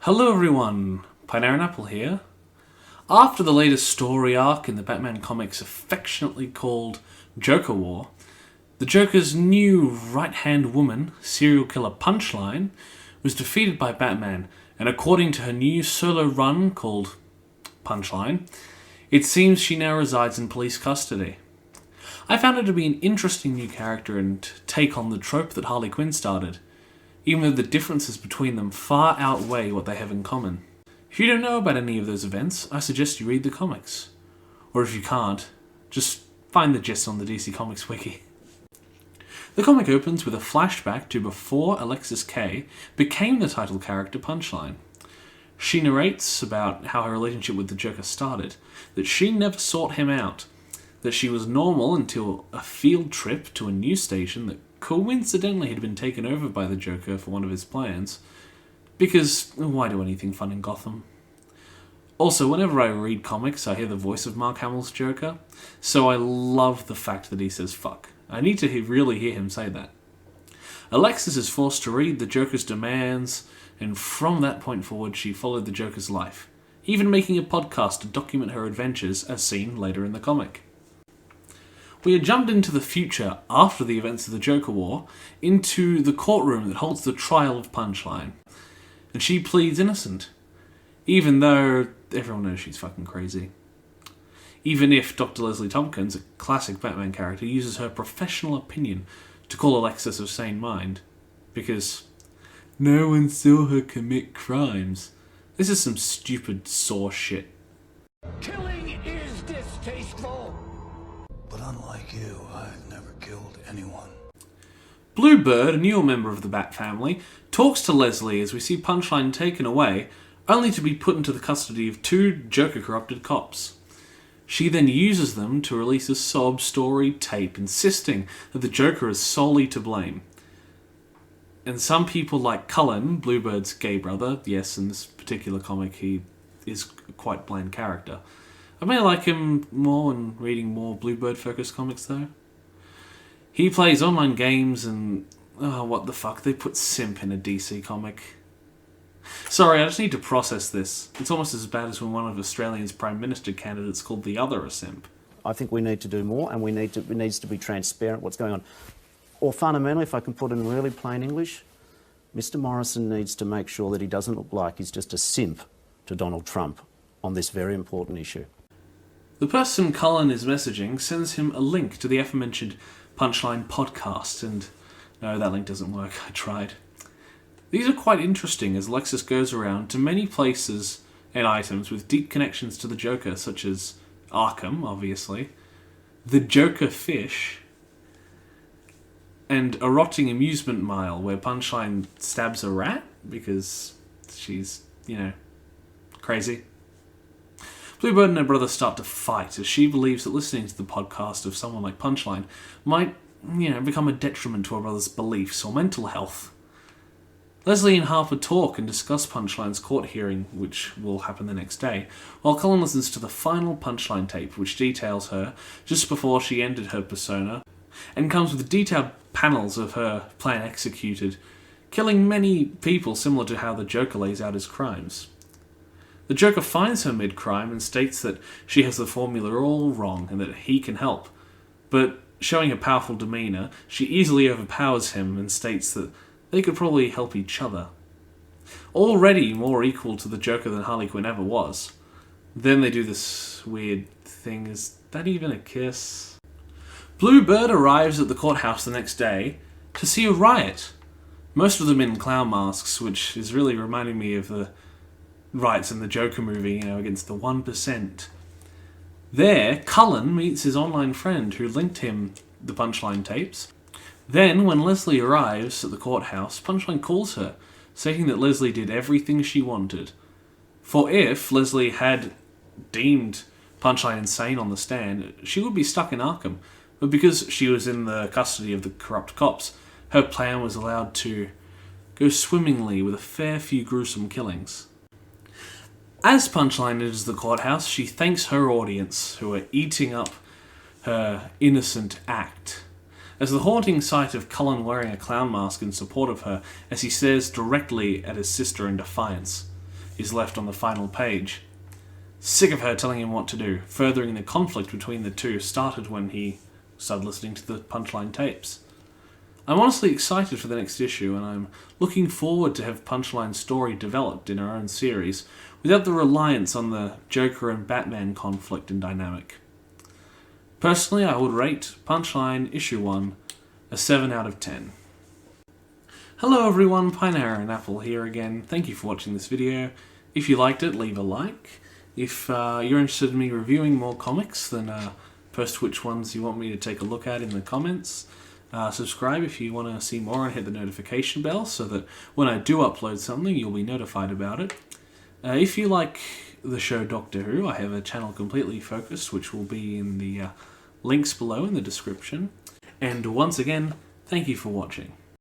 Hello everyone, Pineaaronapple here. After the latest story arc in the Batman comics affectionately called Joker War, the Joker's new right-hand woman, serial killer Punchline, was defeated by Batman, and according to her new solo run called Punchline, it seems she now resides in police custody. I found her to be an interesting new character and take on the trope that Harley Quinn started, even though the differences between them far outweigh what they have in common. If you don't know about any of those events, I suggest you read the comics. Or if you can't, just find the gist on the DC Comics wiki. The comic opens with a flashback to before Alexis Kay became the title character Punchline. She narrates about how her relationship with the Joker started, that she never sought him out, that she was normal until a field trip to a news station that coincidentally had been taken over by the Joker for one of his plans, because why do anything fun in Gotham? Also, whenever I read comics, I hear the voice of Mark Hamill's Joker, so I love the fact that he says fuck. I need to really hear him say that. Alexis is forced to read the Joker's demands, and from that point forward she followed the Joker's life, even making a podcast to document her adventures as seen later in the comic. We are jumped into the future after the events of the Joker War, into the courtroom that holds the trial of Punchline. And she pleads innocent, even though everyone knows she's fucking crazy. Even if Dr. Leslie Tompkins, a classic Batman character, uses her professional opinion to call Alexis of sane mind, because no one saw her commit crimes. This is some stupid Saw shit. Killing is distasteful. But unlike you, I've never killed anyone. Bluebird, a newer member of the Bat family, talks to Leslie as we see Punchline taken away, only to be put into the custody of two Joker-corrupted cops. She then uses them to release a sob story tape insisting that the Joker is solely to blame. And some people like Cullen, Bluebird's gay brother, yes, in this particular comic he is a quite bland character. I may like him more when reading more Bluebird-focused comics, though. He plays online games and... oh, what the fuck, they put simp in a DC comic. Sorry, I just need to process this. It's almost as bad as when one of Australia's Prime Minister candidates called the other a simp. I think we need to do more, and it needs to be transparent what's going on. Or fundamentally, if I can put it in really plain English, Mr. Morrison needs to make sure that he doesn't look like he's just a simp to Donald Trump on this very important issue. The person Cullen is messaging sends him a link to the aforementioned Punchline podcast, and no, that link doesn't work, I tried. These are quite interesting as Alexis goes around to many places and items with deep connections to the Joker, such as Arkham, obviously, the Joker Fish, and a rotting amusement mile where Punchline stabs a rat because she's, crazy. Bluebird and her brother start to fight as she believes that listening to the podcast of someone like Punchline might, become a detriment to her brother's beliefs or mental health. Leslie and Harper talk and discuss Punchline's court hearing, which will happen the next day, while Cullen listens to the final Punchline tape, which details her just before she ended her persona, and comes with detailed panels of her plan executed, killing many people similar to how the Joker lays out his crimes. The Joker finds her mid-crime and states that she has the formula all wrong and that he can help. But, showing a powerful demeanour, she easily overpowers him and states that they could probably help each other. Already more equal to the Joker than Harley Quinn ever was. Then they do this weird thing, is that even a kiss? Bluebird arrives at the courthouse the next day to see a riot. Most of them in clown masks, which is really reminding me of the riots in the Joker movie, against the 1%. There, Cullen meets his online friend who linked him the Punchline tapes. Then, when Leslie arrives at the courthouse, Punchline calls her, stating that Leslie did everything she wanted. For if Leslie had deemed Punchline insane on the stand, she would be stuck in Arkham. But because she was in the custody of the corrupt cops, her plan was allowed to go swimmingly with a fair few gruesome killings. As Punchline enters the courthouse, she thanks her audience, who are eating up her innocent act. As the haunting sight of Cullen wearing a clown mask in support of her as he stares directly at his sister in defiance. is left on the final page. Sick of her telling him what to do, furthering the conflict between the two started when he started listening to the Punchline tapes. I'm honestly excited for the next issue, and I'm looking forward to have Punchline's story developed in our own series without the reliance on the Joker and Batman conflict and dynamic. Personally, I would rate Punchline Issue 1 a 7 out of 10. Hello everyone, Pineaaronapple here again. Thank you for watching this video. If you liked it, leave a like. If you're interested in me reviewing more comics, then post which ones you want me to take a look at in the comments. Subscribe if you want to see more and hit the notification bell so that when I do upload something, you'll be notified about it. If you like the show Doctor Who, I have a channel completely focused, which will be in the links below in the description. And once again, thank you for watching.